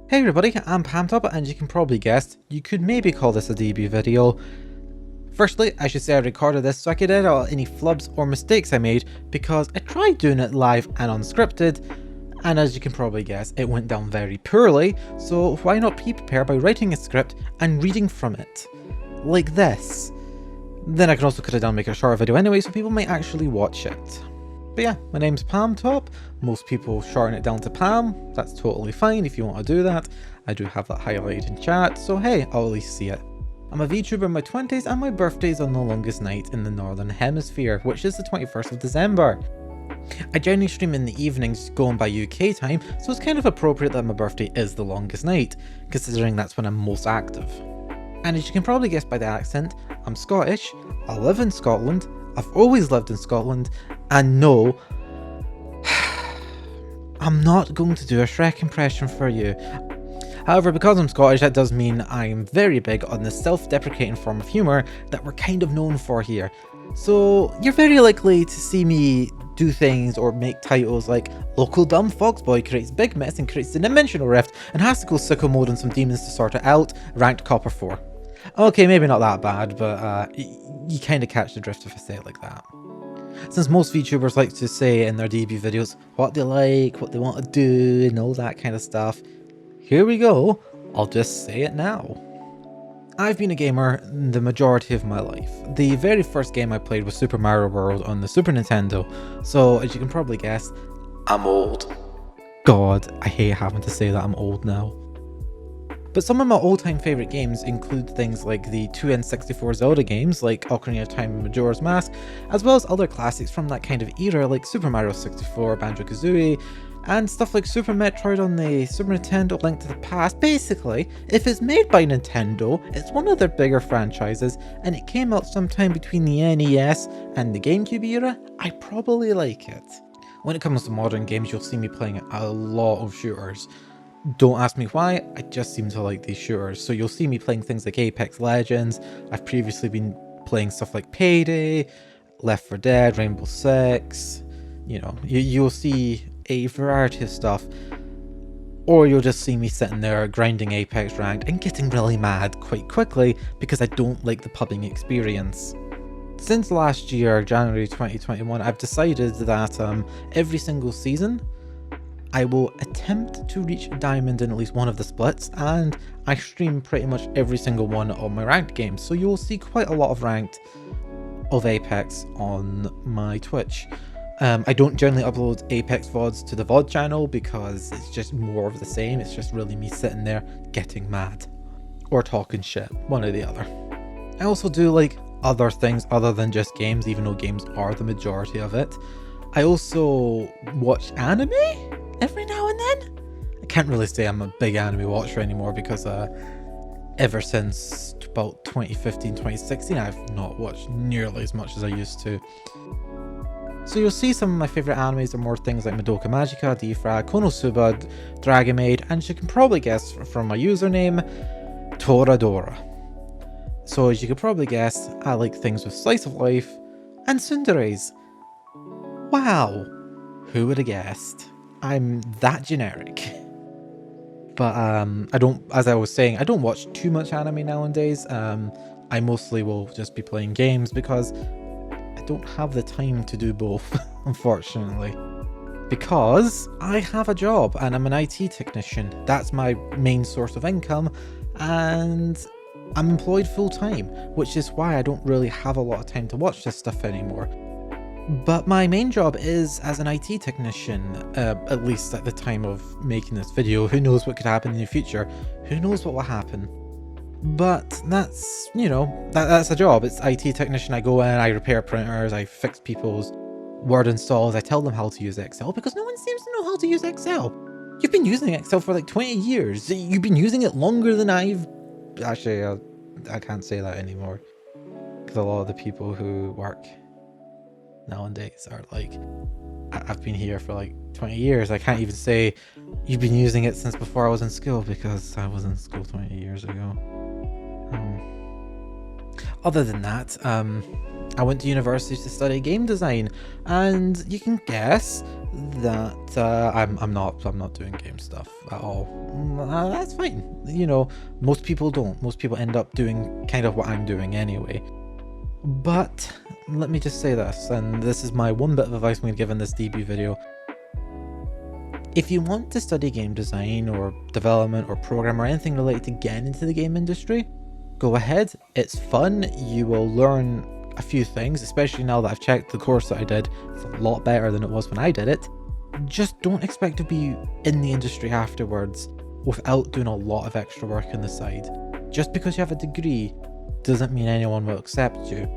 Hey everybody, I'm Palmtop, and you can probably guess, you could maybe call this a debut video. Firstly, I should say I recorded this so I could edit out any flubs or mistakes I made, because I tried doing it live and unscripted, and as you can probably guess, it went down very poorly, so why not be prepared by writing a script and reading from it? Like this. Then I can also cut it down and make it a shorter video anyway, so people might actually watch it. But yeah, my name's Palmtop. Most people shorten it down to Pam. That's totally fine if you want to do that. I do have that highlighted in chat, so hey, I'll at least see it. I'm a VTuber in my 20s and my birthday is on the longest night in the Northern Hemisphere, which is the 21st of December. I generally stream in the evenings going by UK time, so it's kind of appropriate that my birthday is the longest night, considering that's when I'm most active. And as you can probably guess by the accent, I'm Scottish, I live in Scotland, I've always lived in Scotland, and no, I'm not going to do a Shrek impression for you. However, because I'm Scottish, that does mean I'm very big on the self-deprecating form of humour that we're kind of known for here. So you're very likely to see me do things or make titles like "Local Dumb Foxboy creates big mess and creates a dimensional rift and has to go sicko mode on some demons to sort it out, ranked Copper 4. Okay, maybe not that bad, but you kind of catch the drift if I say it like that. Since most VTubers like to say in their debut videos what they like, what they want to do, and all that kind of stuff, here we go, I'll just say it now. I've been a gamer the majority of my life. The very first game I played was Super Mario World on the Super Nintendo, so as you can probably guess, I'm old. God, I hate having to say that I'm old now. But some of my all-time favourite games include things like the 2N64 Zelda games like Ocarina of Time and Majora's Mask, as well as other classics from that kind of era like Super Mario 64, Banjo-Kazooie, and stuff like Super Metroid on the Super Nintendo, Link to the Past. Basically, if it's made by Nintendo, it's one of their bigger franchises, and it came out sometime between the NES and the GameCube era, I probably like it. When it comes to modern games, you'll see me playing a lot of shooters. Don't ask me why, I just seem to like these shooters. So you'll see me playing things like Apex Legends. I've previously been playing stuff like Payday, Left 4 Dead, Rainbow Six. You know, you'll see a variety of stuff. Or you'll just see me sitting there grinding Apex ranked and getting really mad quite quickly because I don't like the pubbing experience. Since last year, January 2021, I've decided that every single season I will attempt to reach Diamond in at least one of the splits, and I stream pretty much every single one of my ranked games, so you'll see quite a lot of ranked of Apex on my Twitch. I don't generally upload Apex VODs to the VOD channel because it's just more of the same. It's just really me sitting there getting mad or talking shit, one or the other. I also do like other things other than just games, even though games are the majority of it. I also watch anime every now and then. I can't really say I'm a big anime watcher anymore because ever since about 2015, 2016, I've not watched nearly as much as I used to. So you'll see some of my favourite animes are more things like Madoka Magica, Defrag, Konosuba, Dragon Maid, and as you can probably guess from my username, Toradora. So as you can probably guess, I like things with slice of life and tsunderes. Wow, who would have guessed? I'm that generic. But I don't, as I was saying, I don't watch too much anime nowadays. I mostly will just be playing games because I don't have the time to do both, unfortunately. Because I have a job and I'm an IT technician. That's my main source of income, and I'm employed full time, which is why I don't really have a lot of time to watch this stuff anymore. But my main job is as an IT technician, at least at the time of making this video. Who knows what could happen in the future? Who knows what will happen? But that's, you know, that's a job. It's IT technician. I go in, I repair printers, I fix people's Word installs, I tell them how to use Excel because no one seems to know how to use Excel. You've been using Excel for like 20 years. You've been using it longer than I've... Actually, I can't say that anymore because a lot of the people who work nowadays are like, I've been here for like 20 years. I can't even say you've been using it since before I was in school because I was in school 20 years ago. Other than that, I went to university to study game design, and you can guess that I'm not doing game stuff at all. That's fine. You know, most people don't. Most people end up doing kind of what I'm doing anyway. But let me just say this, and this is my one bit of advice I'm going to give in this debut video. If you want to study game design or development or program or anything related to getting into the game industry, go ahead. It's fun. You will learn a few things, especially now that I've checked the course that I did. It's a lot better than it was when I did it. Just don't expect to be in the industry afterwards without doing a lot of extra work on the side. Just because you have a degree doesn't mean anyone will accept you.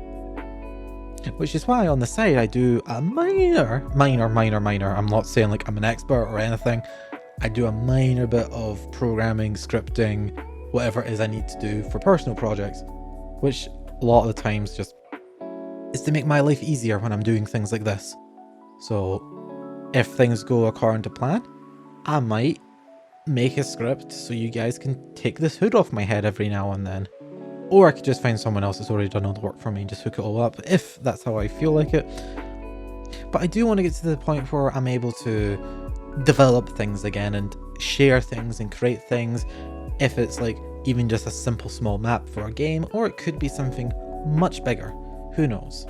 Which is why on the side I do a minor, I'm not saying like I'm an expert or anything, I do a minor bit of programming, scripting, whatever it is I need to do for personal projects, which a lot of the times just is to make my life easier when I'm doing things like this. So if things go according to plan, I might make a script so you guys can take this hood off my head every now and then. Or I could just find someone else that's already done all the work for me and just hook it all up, if that's how I feel like it. But I do want to get to the point where I'm able to develop things again and share things and create things, if it's like even just a simple small map for a game, or it could be something much bigger, who knows.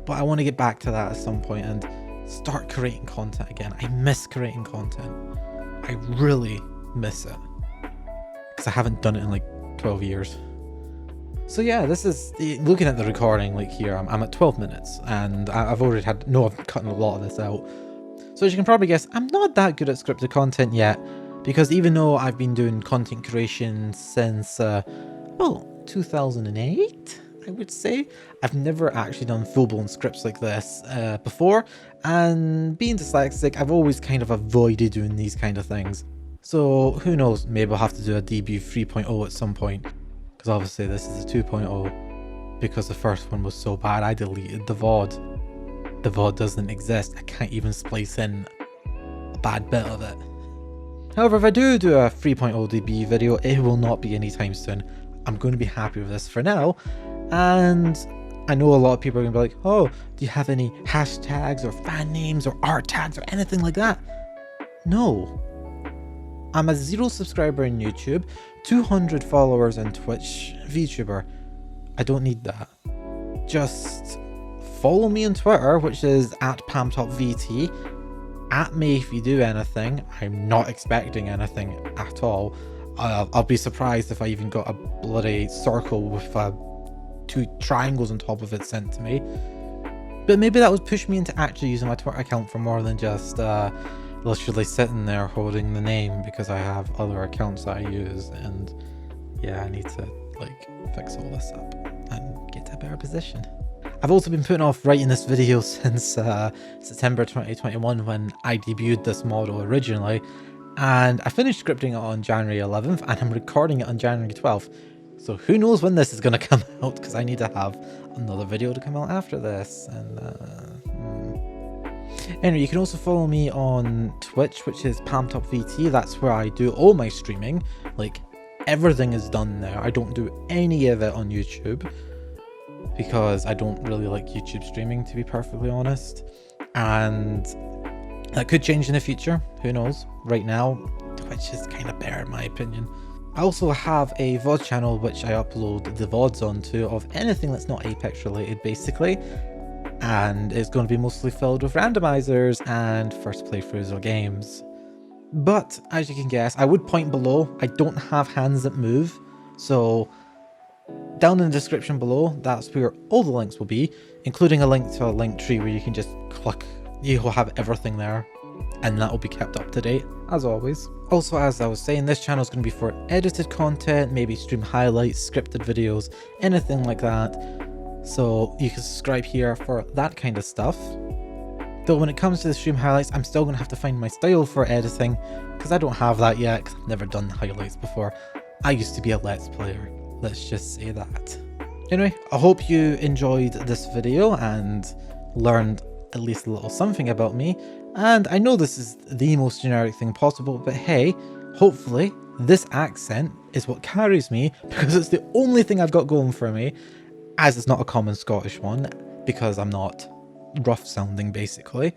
But I want to get back to that at some point and start creating content again. I miss creating content. I really miss it, because I haven't done it in like 12 years. So yeah, this is, looking at the recording like here, I'm at 12 minutes and I've already had, I'm cutting a lot of this out. So as you can probably guess, I'm not that good at scripted content yet, because even though I've been doing content creation since, 2008, I would say, I've never actually done full-blown scripts like this before, and being dyslexic, I've always kind of avoided doing these kind of things. So who knows, maybe I'll have to do a debut 3.0 at some point. Because obviously this is a 2.0, because the first one was so bad I deleted the VOD. The VOD doesn't exist, I can't even splice in a bad bit of it. However, if I do a 3.0 debut video, it will not be anytime soon. I'm going to be happy with this for now, and I know a lot of people are going to be like, oh, do you have any hashtags or fan names or art tags or anything like that? No. I'm a 0 subscriber on YouTube, 200 followers on Twitch, Vtuber. I don't need that. Just follow me on Twitter, which is at PalmtopVT. At me if you do anything. I'm not expecting anything at all. I'll be surprised if I even got a bloody circle with 2 triangles on top of it sent to me. But maybe that would push me into actually using my Twitter account for more than just literally sitting there holding the name, because I have other accounts that I use, and yeah, I need to like fix all this up and get to a better position. I've also been putting off writing this video since September 2021, when I debuted this model originally, and I finished scripting it on January 11th and I'm recording it on January 12th. So who knows when this is going to come out, because I need to have another video to come out after this. And anyway, you can also follow me on Twitch, which is PalmtopVT. That's where I do all my streaming. Like, everything is done there. I don't do any of it on YouTube, because I don't really like YouTube streaming, to be perfectly honest. And that could change in the future. Who knows? Right now, Twitch is kind of bare in my opinion. I also have a VOD channel which I upload the VODs onto of anything that's not Apex related, basically. And it's going to be mostly filled with randomizers and first playthroughs of games. But as you can guess, I would point below, I don't have hands that move, so down in the description below, that's where all the links will be, including a link to a link tree where you can just click, you'll have everything there, and that will be kept up to date, as always. Also, as I was saying, this channel is going to be for edited content, maybe stream highlights, scripted videos, anything like that. So you can subscribe here for that kind of stuff. Though when it comes to the stream highlights, I'm still going to have to find my style for editing, because I don't have that yet, because I've never done highlights before. I used to be a Let's Player, let's just say that. Anyway, I hope you enjoyed this video and learned at least a little something about me. And I know this is the most generic thing possible, but hey, hopefully this accent is what carries me, because it's the only thing I've got going for me, as it's not a common Scottish one. because I'm not rough sounding, basically.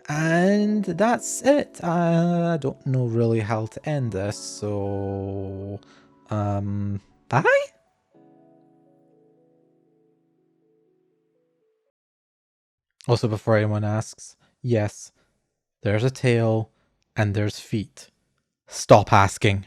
And that's it. I don't know really how to end this, so bye. Also, before anyone asks, yes, there's a tail and there's feet. Stop asking.